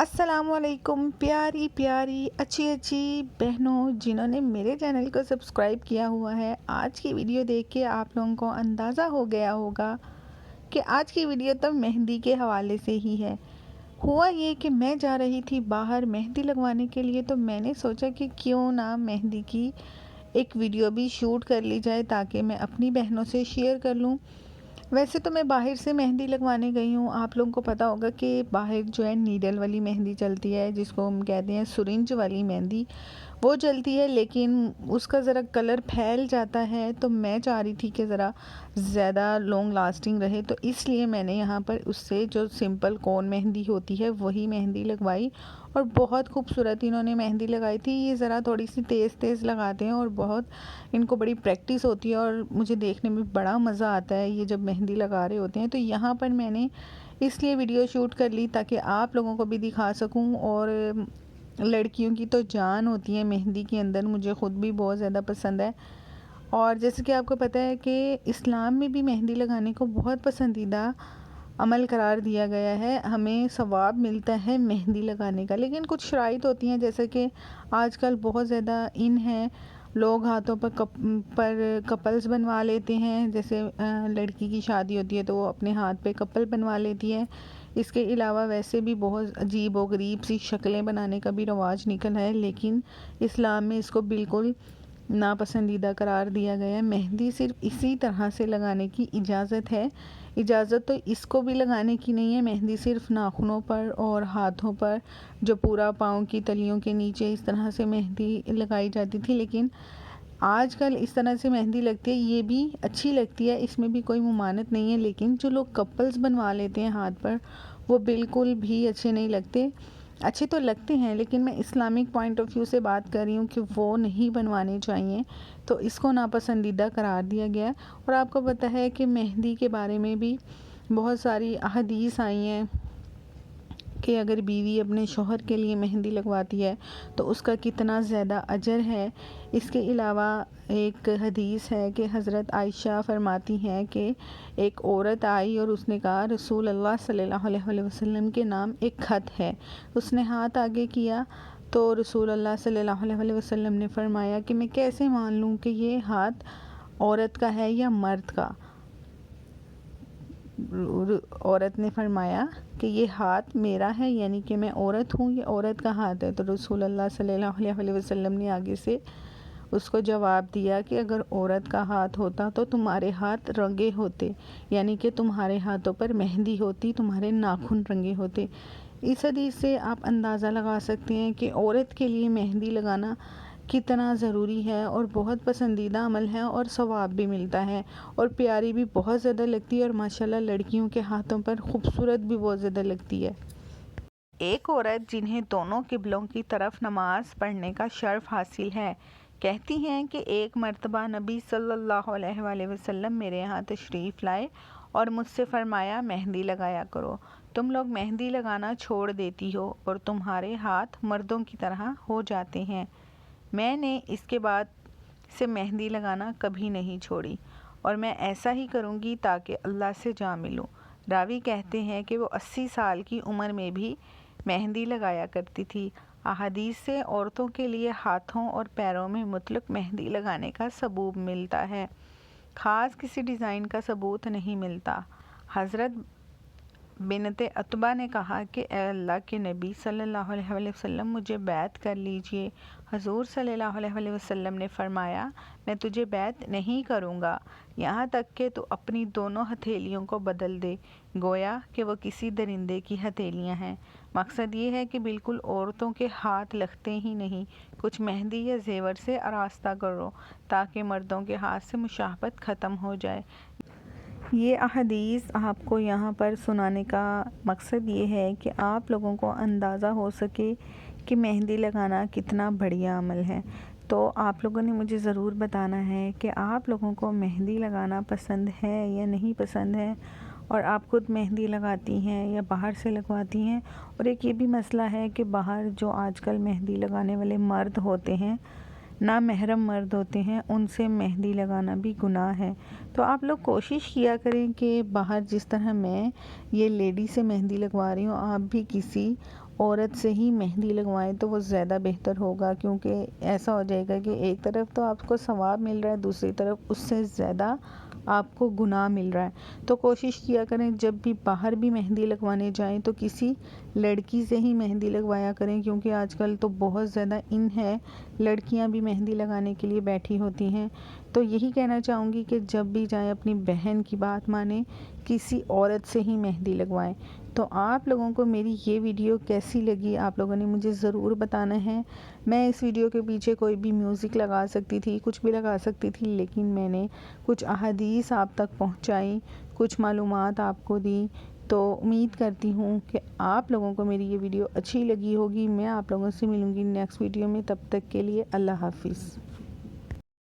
السلام علیکم پیاری پیاری اچھی بہنوں جنہوں نے میرے چینل کو سبسکرائب کیا ہوا ہے۔ آج کی ویڈیو دیکھ کے آپ لوگوں کو اندازہ ہو گیا ہوگا کہ آج کی ویڈیو تو مہندی کے حوالے سے ہی ہے۔ ہوا یہ کہ میں جا رہی تھی باہر مہندی لگوانے کے لیے، تو میں نے سوچا کہ کیوں نہ مہندی کی ایک ویڈیو بھی شوٹ کر لی جائے تاکہ میں اپنی بہنوں سے شیئر کر لوں۔ ویسے تو میں باہر سے مہندی لگوانے گئی ہوں، آپ لوگوں کو پتہ ہوگا کہ باہر جو ہے نیڈل والی مہندی چلتی ہے، جس کو ہم کہتے ہیں سرنج والی مہندی، وہ چلتی ہے، لیکن اس کا ذرا کلر پھیل جاتا ہے۔ تو میں چاہ رہی تھی کہ ذرا زیادہ لانگ لاسٹنگ رہے، تو اس لیے میں نے یہاں پر اس سے جو سمپل کون مہندی ہوتی ہے وہی مہندی لگوائی، اور بہت خوبصورت انہوں نے مہندی لگائی تھی۔ یہ ذرا تھوڑی سی تیز تیز لگاتے ہیں اور بہت ان کو بڑی پریکٹس ہوتی ہے، اور مجھے دیکھنے میں بڑا مزہ آتا ہے یہ جب مہندی لگا رہے ہوتے ہیں۔ تو یہاں پر میں نے اس لیے ویڈیو شوٹ کر لی تاکہ آپ لوگوں کو بھی دکھا سکوں، اور لڑکیوں کی تو جان ہوتی ہے مہندی کے اندر، مجھے خود بھی بہت زیادہ پسند ہے۔ اور جیسے کہ آپ کو پتہ ہے کہ اسلام میں بھی مہندی لگانے کو بہت پسندیدہ عمل قرار دیا گیا ہے، ہمیں ثواب ملتا ہے مہندی لگانے کا، لیکن کچھ شرائط ہوتی ہیں، جیسے کہ آج کل بہت زیادہ ان ہے، لوگ ہاتھوں پر کپلز بنوا لیتے ہیں، جیسے لڑکی کی شادی ہوتی ہے تو وہ اپنے ہاتھ پہ کپل بنوا لیتی ہے۔ اس کے علاوہ ویسے بھی بہت عجیب و غریب سی شکلیں بنانے کا بھی رواج نکل ہے، لیکن اسلام میں اس کو بالکل ناپسندیدہ قرار دیا گیا ہے۔ مہندی صرف اسی طرح سے لگانے کی اجازت ہے، اجازت تو اس کو بھی لگانے کی نہیں ہے۔ مہندی صرف ناخنوں پر اور ہاتھوں پر، جو پورا پاؤں کی تلیوں کے نیچے اس طرح سے مہندی لگائی جاتی تھی، لیکن آج کل اس طرح سے مہندی لگتی ہے، یہ بھی اچھی لگتی ہے، اس میں بھی کوئی ممانعت نہیں ہے، لیکن جو لوگ کپلز بنوا لیتے ہیں ہاتھ پر، وہ بالکل بھی اچھے نہیں لگتے۔ اچھے تو لگتے ہیں، لیکن میں اسلامک پوائنٹ آف ویو سے بات کر رہی ہوں کہ وہ نہیں بنوانے چاہیے، تو اس کو ناپسندیدہ قرار دیا گیا ہے۔ اور آپ کو پتہ ہے کہ مہندی کے بارے میں بھی بہت ساری احادیث آئی ہیں کہ اگر بیوی اپنے شوہر کے لیے مہندی لگواتی ہے تو اس کا کتنا زیادہ اجر ہے۔ اس کے علاوہ ایک حدیث ہے کہ حضرت عائشہ فرماتی ہیں کہ ایک عورت آئی اور اس نے کہا رسول اللہ صلی اللہ علیہ وسلم کے نام ایک خط ہے۔ اس نے ہاتھ آگے کیا تو رسول اللہ صلی اللہ علیہ وسلم نے فرمایا کہ میں کیسے مان لوں کہ یہ ہاتھ عورت کا ہے یا مرد کا؟ عورت نے فرمایا کہ یہ ہاتھ میرا ہے، یعنی کہ میں عورت ہوں، یہ عورت کا ہاتھ ہے۔ تو رسول اللہ صلی اللہ علیہ وسلم نے آگے سے اس کو جواب دیا کہ اگر عورت کا ہاتھ ہوتا تو تمہارے ہاتھ رنگے ہوتے، یعنی کہ تمہارے ہاتھوں پر مہندی ہوتی، تمہارے ناخن رنگے ہوتے۔ اس حدیث سے آپ اندازہ لگا سکتے ہیں کہ عورت کے لیے مہندی لگانا کتنا ضروری ہے، اور بہت پسندیدہ عمل ہے، اور ثواب بھی ملتا ہے، اور پیاری بھی بہت زیادہ لگتی ہے، اور ماشاءاللہ لڑکیوں کے ہاتھوں پر خوبصورت بھی بہت زیادہ لگتی ہے۔ ایک عورت جنہیں دونوں قبلوں کی طرف نماز پڑھنے کا شرف حاصل ہے، کہتی ہیں کہ ایک مرتبہ نبی صلی اللہ علیہ وآلہ وسلم میرے یہاں تشریف لائے اور مجھ سے فرمایا مہندی لگایا کرو، تم لوگ مہندی لگانا چھوڑ دیتی ہو اور تمہارے ہاتھ مردوں کی طرح ہو جاتے ہیں۔ میں نے اس کے بعد سے مہندی لگانا کبھی نہیں چھوڑی، اور میں ایسا ہی کروں گی تاکہ اللہ سے جا ملوں۔ راوی کہتے ہیں کہ وہ 80 سال کی عمر میں بھی مہندی لگایا کرتی تھی۔ احادیث سے عورتوں کے لیے ہاتھوں اور پیروں میں مطلق مہندی لگانے کا ثبوت ملتا ہے، خاص کسی ڈیزائن کا ثبوت نہیں ملتا۔ حضرت بنت عتبہ نے کہا کہ اے اللہ کے نبی صلی اللہ علیہ وسلم مجھے بیعت کر لیجئے۔ حضور صلی اللہ علیہ وسلم نے فرمایا میں تجھے بیعت نہیں کروں گا یہاں تک کہ تو اپنی دونوں ہتھیلیوں کو بدل دے، گویا کہ وہ کسی درندے کی ہتھیلیاں ہیں۔ مقصد یہ ہے کہ بالکل عورتوں کے ہاتھ لگتے ہی نہیں، کچھ مہندی یا زیور سے آراستہ کرو تاکہ مردوں کے ہاتھ سے مشابہت ختم ہو جائے۔ یہ احادیث آپ کو یہاں پر سنانے کا مقصد یہ ہے کہ آپ لوگوں کو اندازہ ہو سکے کہ مہندی لگانا کتنا بڑھیا عمل ہے۔ تو آپ لوگوں نے مجھے ضرور بتانا ہے کہ آپ لوگوں کو مہندی لگانا پسند ہے یا نہیں پسند ہے، اور آپ خود مہندی لگاتی ہیں یا باہر سے لگواتی ہیں۔ اور ایک یہ بھی مسئلہ ہے کہ باہر جو آج کل مہندی لگانے والے مرد ہوتے ہیں، نامحرم مرد ہوتے ہیں، ان سے مہندی لگانا بھی گناہ ہے۔ تو آپ لوگ کوشش کیا کریں کہ باہر جس طرح میں یہ لیڈی سے مہندی لگوا رہی ہوں، آپ بھی کسی عورت سے ہی مہندی لگوائیں تو وہ زیادہ بہتر ہوگا، کیونکہ ایسا ہو جائے گا کہ ایک طرف تو آپ کو ثواب مل رہا ہے، دوسری طرف اس سے زیادہ آپ کو گناہ مل رہا ہے۔ تو کوشش کیا کریں جب بھی باہر بھی مہندی لگوانے جائیں تو کسی لڑکی سے ہی مہندی لگوایا کریں، کیونکہ آج کل تو بہت زیادہ ان ہے، لڑکیاں بھی مہندی لگانے کے لیے بیٹھی ہوتی ہیں۔ تو یہی کہنا چاہوں گی کہ جب بھی جائیں اپنی بہن کی بات مانیں، کسی عورت سے ہی مہندی لگوائیں۔ تو آپ لوگوں کو میری یہ ویڈیو کیسی لگی آپ لوگوں نے مجھے ضرور بتانا ہے۔ میں اس ویڈیو کے پیچھے کوئی بھی میوزک لگا سکتی تھی، کچھ بھی لگا سکتی تھی، لیکن میں نے کچھ احادیث آپ تک پہنچائی، کچھ معلومات آپ کو دی۔ تو امید کرتی ہوں کہ آپ لوگوں کو میری یہ ویڈیو اچھی لگی ہوگی۔ میں آپ لوگوں سے ملوں گی نیکسٹ ویڈیو میں، تب تک کے لیے اللہ حافظ۔